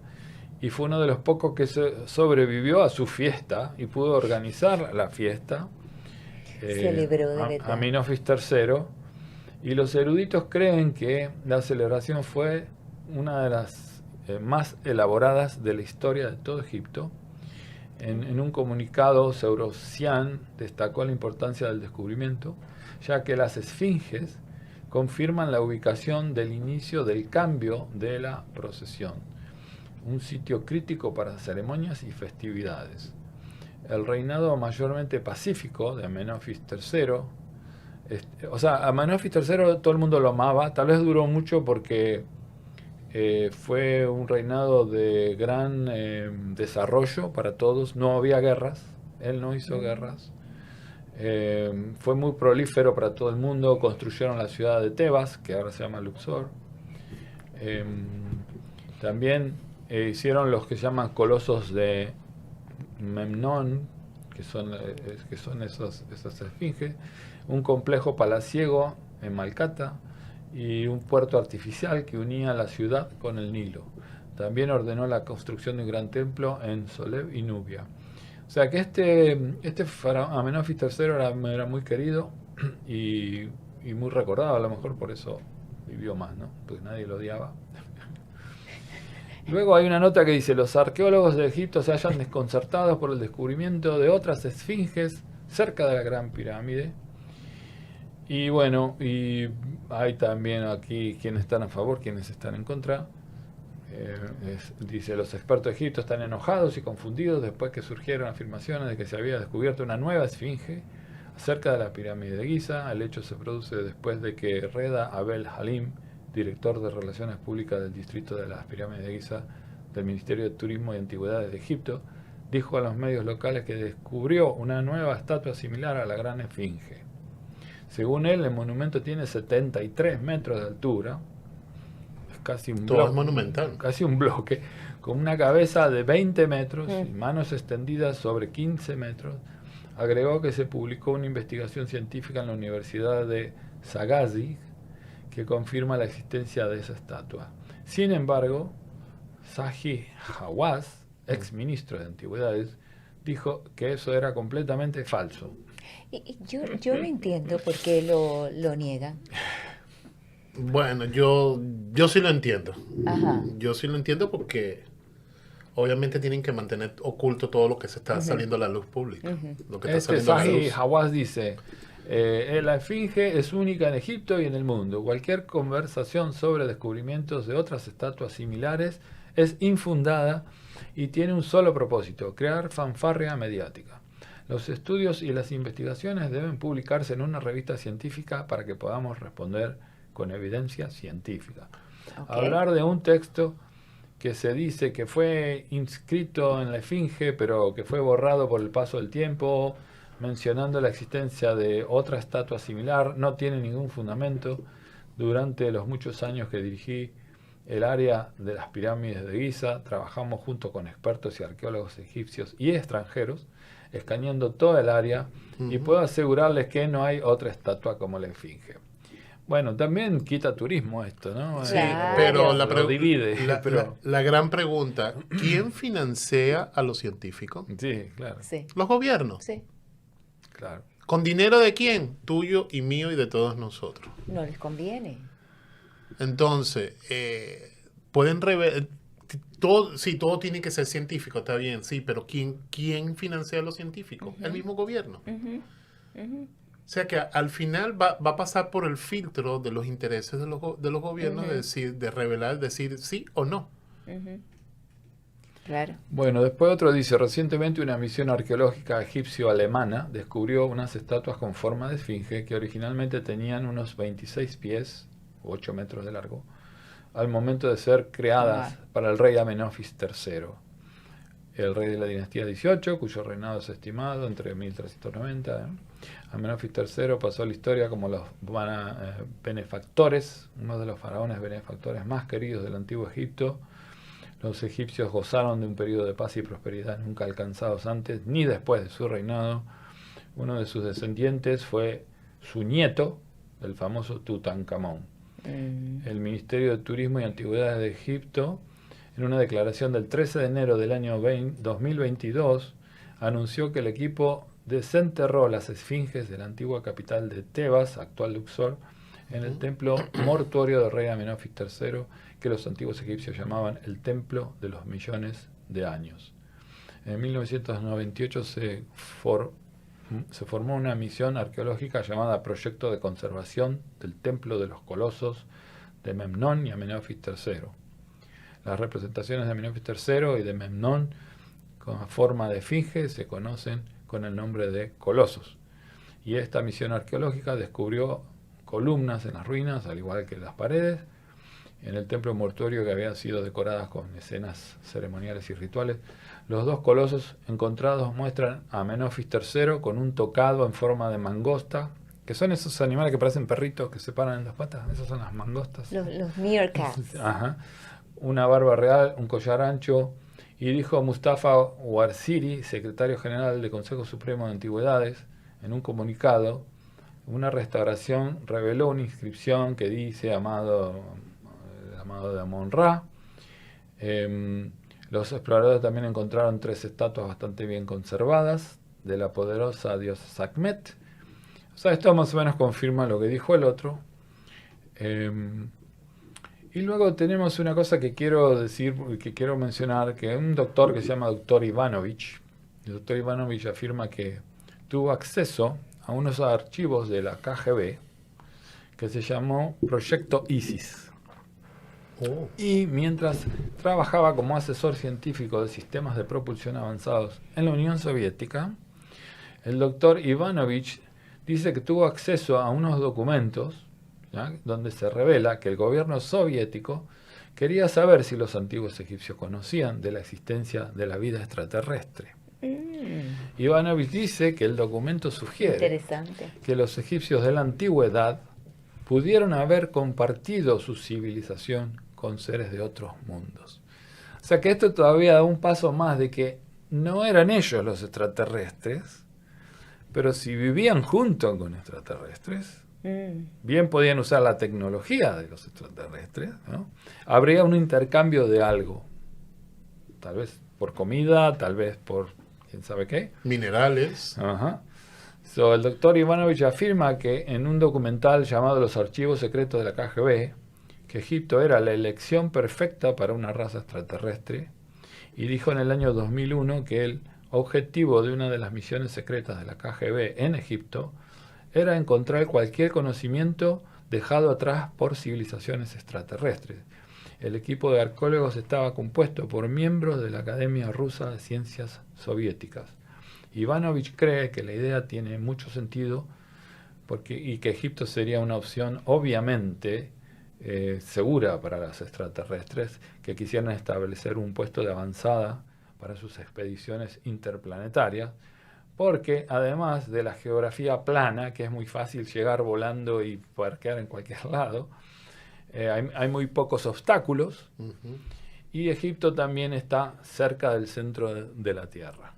y fue uno de los pocos que sobrevivió a su fiesta y pudo organizar la fiesta. Celebró de verdad. Amenofis III, y los eruditos creen que la celebración fue una de las más elaboradas de la historia de todo Egipto. En un comunicado, Sourosyan destacó la importancia del descubrimiento, ya que las esfinges confirman la ubicación del inicio del cambio de la procesión, un sitio crítico para ceremonias y festividades. El reinado mayormente pacífico de Amenofis III, o sea, Amenofis III todo el mundo lo amaba, tal vez duró mucho porque fue un reinado de gran desarrollo para todos, no había guerras, él no hizo guerras. Fue muy prolífero para todo el mundo, construyeron la ciudad de Tebas, que ahora se llama Luxor. También hicieron los que se llaman colosos de Memnón, que son esas esfinges, un complejo palaciego en Malcata y un puerto artificial que unía la ciudad con el Nilo. También ordenó la construcción de un gran templo en Soleb y Nubia. O sea que este faraón Amenofis III era muy querido y muy recordado, a lo mejor por eso vivió más, ¿no? Porque nadie lo odiaba. Luego hay una nota que dice: los arqueólogos de Egipto se hallan desconcertados por el descubrimiento de otras esfinges cerca de la Gran Pirámide. Y bueno, y hay también aquí quienes están a favor, quienes están en contra. Dice: los expertos de Egipto están enojados y confundidos después que surgieron afirmaciones de que se había descubierto una nueva esfinge Acerca de la pirámide de Giza, el hecho se produce después de que Reda Abel Halim, director de Relaciones Públicas del Distrito de las Pirámides de Giza del Ministerio de Turismo y Antigüedades de Egipto, dijo a los medios locales que descubrió una nueva estatua similar a la Gran Esfinge. Según él, el monumento tiene 73 metros de altura, es casi un Todo bloque, es monumental. casi un bloque, con una cabeza de 20 metros y manos extendidas sobre 15 metros. Agregó que se publicó una investigación científica en la Universidad de Zagazig que confirma la existencia de esa estatua. Sin embargo, Zahi Hawass, ex ministro de Antigüedades, dijo que eso era completamente falso. Y yo no entiendo por qué lo niegan. Bueno, yo sí lo entiendo. Ajá. Yo sí lo entiendo porque obviamente tienen que mantener oculto todo lo que se está saliendo a la luz pública. Lo que está saliendo a la Zahi luz. Hawass dice, la esfinge es única en Egipto y en el mundo. Cualquier conversación sobre descubrimientos de otras estatuas similares es infundada y tiene un solo propósito, crear fanfarria mediática. Los estudios y las investigaciones deben publicarse en una revista científica para que podamos responder con evidencia científica. Ok. Hablar de un texto que se dice que fue inscrito en la esfinge, pero que fue borrado por el paso del tiempo, mencionando la existencia de otra estatua similar, no tiene ningún fundamento. Durante los muchos años que dirigí el área de las pirámides de Giza, trabajamos junto con expertos y arqueólogos egipcios y extranjeros, escaneando toda el área, y puedo asegurarles que no hay otra estatua como la esfinge. Bueno, también quita turismo esto, ¿no? Sí, Claro. pero Lo divide. pero, la gran pregunta, ¿quién financia a los científicos? sí, claro, Sí, Los gobiernos. sí. claro. ¿Con dinero de quién? Tuyo y mío y de todos nosotros. No les conviene. Entonces, pueden revelar... Todo, sí, todo tiene que ser científico, está bien, sí, pero ¿quién financia a los científicos? El mismo gobierno. O sea que al final va a pasar por el filtro de los intereses de los gobiernos de revelar, decir sí o no. Claro. Bueno, después otro dice, recientemente una misión arqueológica egipcio-alemana descubrió unas estatuas con forma de esfinge que originalmente tenían unos 26 pies, 8 metros de largo, al momento de ser creadas para el rey Amenofis III, el rey de la dinastía 18, cuyo reinado es estimado entre 1390. Amenofis III pasó a la historia como los benefactores, uno de los faraones benefactores más queridos del antiguo Egipto. Los egipcios gozaron de un periodo de paz y prosperidad nunca alcanzados antes ni después de su reinado. Uno de sus descendientes fue su nieto, el famoso Tutankamón. El Ministerio de Turismo y Antigüedades de Egipto, en una declaración del 13 de enero del año 2022, anunció que el equipo desenterró las esfinges de la antigua capital de Tebas, actual Luxor, en el templo mortuorio del rey Amenofis III, que los antiguos egipcios llamaban el Templo de los Millones de Años. En 1998 se formó una misión arqueológica llamada Proyecto de Conservación del Templo de los Colosos de Memnón y Amenofis III. Las representaciones de Amenofis III y de Memnón con forma de esfinge se conocen con el nombre de colosos. Y esta misión arqueológica descubrió columnas en las ruinas, al igual que las paredes, en el templo mortuorio que habían sido decoradas con escenas ceremoniales y rituales. Los dos colosos encontrados muestran a Amenofis III con un tocado en forma de mangosta, que son esos animales que parecen perritos que se paran en las patas. Esas son las mangostas. Los meerkats. Ajá. Una barba real, un collar ancho, y dijo Mustafa Ouarziri, secretario general del Consejo Supremo de Antigüedades, en un comunicado, una restauración reveló una inscripción que dice amado de Amon-Ra. Los exploradores también encontraron 3 estatuas bastante bien conservadas de la poderosa diosa Sekhmet. O sea, esto más o menos confirma lo que dijo el otro. Y luego tenemos una cosa que quiero decir, que quiero mencionar, que un doctor que se llama Dr. Ivanovich, el doctor Ivanovich afirma que tuvo acceso a unos archivos de la KGB que se llamó Proyecto ISIS. Y mientras trabajaba como asesor científico de sistemas de propulsión avanzados en la Unión Soviética, el doctor Ivanovich dice que tuvo acceso a unos documentos, ¿ya?, donde se revela que el gobierno soviético quería saber si los antiguos egipcios conocían de la existencia de la vida extraterrestre. Ivanovich dice que el documento sugiere Interesante. que los egipcios de la antigüedad pudieron haber compartido su civilización con seres de otros mundos. O sea que esto todavía da un paso más de que no eran ellos los extraterrestres, pero si vivían junto con extraterrestres, bien podían usar la tecnología de los extraterrestres, ¿no? Habría un intercambio de algo, tal vez por comida, tal vez por quién sabe qué. Minerales. Ajá. El doctor Ivanovich afirma que en un documental llamado Los archivos secretos de la KGB, que Egipto era la elección perfecta para una raza extraterrestre, y dijo en el año 2001 que el objetivo de una de las misiones secretas de la KGB en Egipto era encontrar cualquier conocimiento dejado atrás por civilizaciones extraterrestres. El equipo de arqueólogos estaba compuesto por miembros de la Academia Rusa de Ciencias Soviéticas. Ivanovich cree que la idea tiene mucho sentido y que Egipto sería una opción obviamente segura para los extraterrestres que quisieran establecer un puesto de avanzada para sus expediciones interplanetarias, porque además de la geografía plana, que es muy fácil llegar volando y parquear en cualquier lado, hay muy pocos obstáculos, y Egipto también está cerca del centro de la Tierra.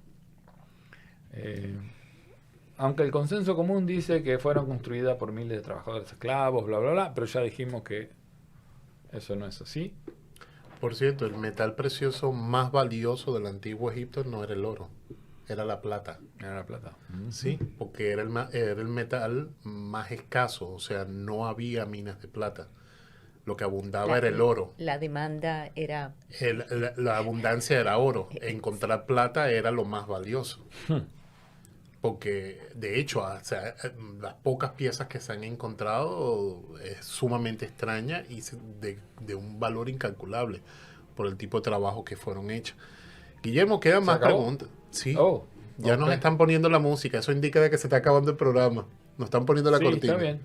Aunque el consenso común dice que fueron construidas por miles de trabajadores esclavos, bla, bla, bla, pero ya dijimos que eso no es así. Por cierto, el metal precioso más valioso del antiguo Egipto no era el oro, era la plata. Era la plata. Sí, porque era el metal más escaso, o sea, no había minas de plata. Lo que abundaba era el oro. La demanda era... La abundancia era oro. Encontrar plata era lo más valioso. Porque, de hecho, o sea, las pocas piezas que se han encontrado es sumamente extraña y de un valor incalculable por el tipo de trabajo que fueron hechos. Guillermo, quedan más preguntas. Sí. Ya nos están poniendo la música. Eso indica de que se está acabando el programa. Nos están poniendo la cortina. Está bien.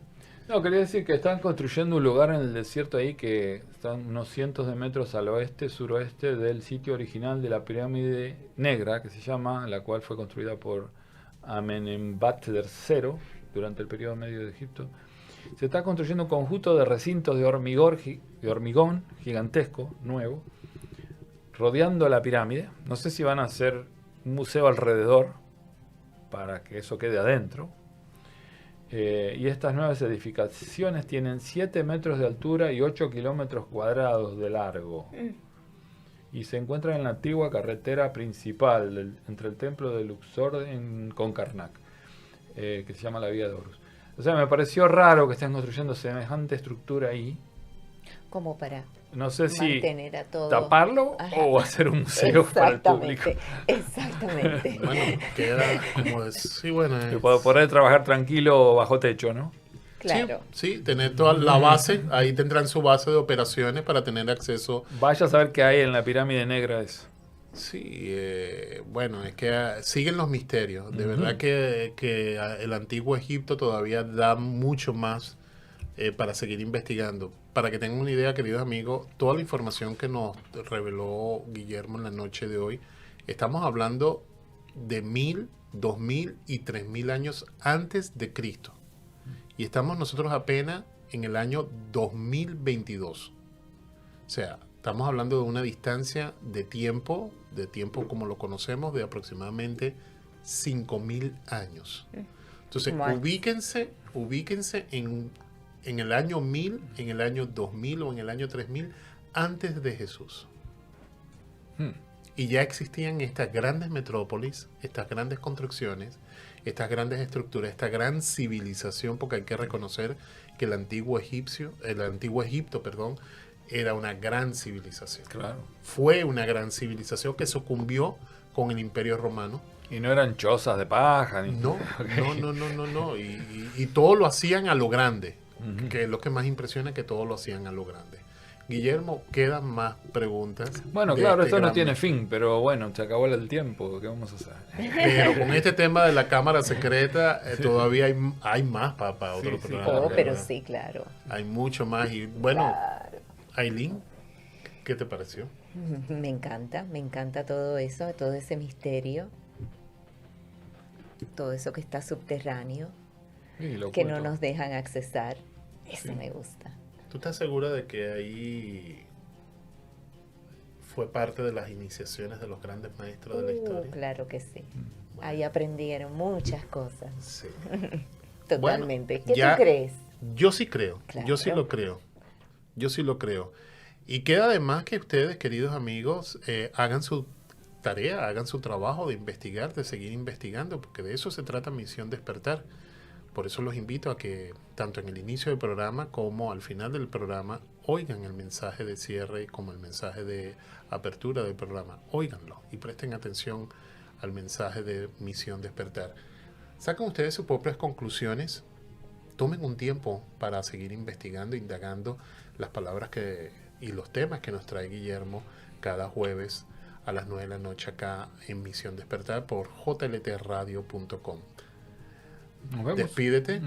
No, quería decir que están construyendo un lugar en el desierto ahí que están unos cientos de metros al oeste, suroeste del sitio original de la pirámide negra, que se llama, la cual fue construida por Amenemhat III durante el periodo medio de Egipto. Se está construyendo un conjunto de recintos de hormigón gigantesco, nuevo, rodeando la pirámide. No sé si van a hacer un museo alrededor para que eso quede adentro. Y estas nuevas edificaciones tienen 7 metros de altura y 8 kilómetros cuadrados de largo. Y se encuentran en la antigua carretera principal entre el templo de Luxor con Karnak, que se llama la Vía de Horus. O sea, me pareció raro que estén construyendo semejante estructura ahí. Como para no sé si mantener a todo, taparlo o hacer un museo para el público. Exactamente. Bueno, queda como sí, bueno. Y poder trabajar tranquilo bajo techo, ¿no? Claro. Sí, tener toda la base, ahí tendrán su base de operaciones para tener acceso. Vaya a saber qué hay en la pirámide negra eso. Sí, bueno, es que siguen los misterios. De verdad que el antiguo Egipto todavía da mucho más para seguir investigando. Para que tengan una idea, queridos amigos, toda la información que nos reveló Guillermo en la noche de hoy, estamos hablando de 1000, 2000 y 3000 años antes de Cristo. Y estamos nosotros apenas en el año 2022. O sea, estamos hablando de una distancia de tiempo como lo conocemos, de aproximadamente 5000 años. Entonces, ubíquense en el año 1000, en el año 2000 o en el año 3000 antes de Jesús. Y ya existían estas grandes metrópolis, estas grandes construcciones, estas grandes estructuras, esta gran civilización, porque hay que reconocer que el antiguo Egipto, era una gran civilización. Claro. Fue una gran civilización que sucumbió con el Imperio Romano. Y no eran chozas de paja. No. Y todo lo hacían a lo grande, que es lo que más impresiona, que todo lo hacían a lo grande. Guillermo, quedan más preguntas. Bueno, de claro, este esto no gran tiene mito. fin, pero bueno, se acabó el tiempo. ¿Qué vamos a hacer? Pero con este tema de la cámara secreta, todavía hay más para otro Sí, sí. programa. Oh, pero ¿verdad? sí, claro. Hay mucho más. Y bueno, Claro. Aileen, ¿qué te pareció? Me encanta todo eso, todo ese misterio, todo eso que está subterráneo, Sí, lo que no oculto. nos dejan accesar. Eso Sí. me gusta. ¿Tú estás segura de que ahí fue parte de las iniciaciones de los grandes maestros de la historia? Claro que sí. Mm. Ahí aprendieron muchas cosas. Sí. Totalmente. Bueno, ¿Qué ya- tú crees? Yo sí creo, Claro. yo sí lo creo. Yo sí lo creo. Y queda además que ustedes, queridos amigos, hagan su tarea, hagan su trabajo de investigar, de seguir investigando, porque de eso se trata Misión Despertar. Por eso los invito a que tanto en el inicio del programa como al final del programa oigan el mensaje de cierre como el mensaje de apertura del programa. Óiganlo y presten atención al mensaje de Misión Despertar. Saquen ustedes sus propias conclusiones. Tomen un tiempo para seguir investigando, indagando las palabras y los temas que nos trae Guillermo cada jueves a las 9 de la noche acá en Misión Despertar por jltradio.com. Nos vemos. Despídete.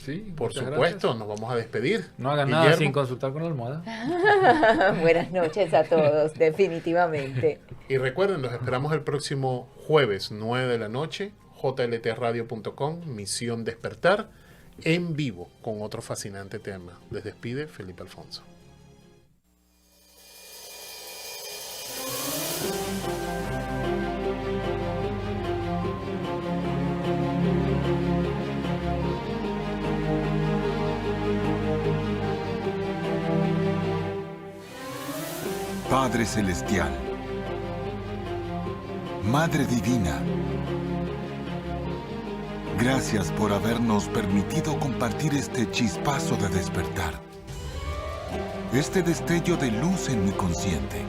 Sí, Por muchas supuesto, gracias. nos vamos a despedir. No hagan nada Guillermo. sin consultar con la almohada. Buenas noches a todos, definitivamente. Y recuerden, los esperamos el próximo jueves, 9 de la noche, jltradio.com, Misión Despertar, en vivo, con otro fascinante tema. Les despide Felipe Alfonso. Padre Celestial, Madre Divina, gracias por habernos permitido compartir este chispazo de despertar, este destello de luz en mi consciente.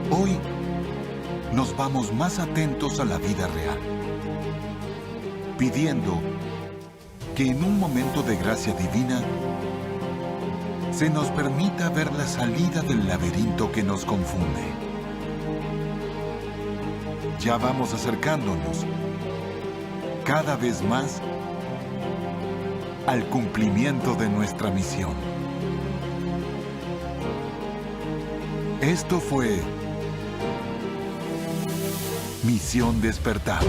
Hoy nos vamos más atentos a la vida real, pidiendo que en un momento de gracia divina se nos permita ver la salida del laberinto que nos confunde. Ya vamos acercándonos cada vez más al cumplimiento de nuestra misión. Esto fue Misión Despertar.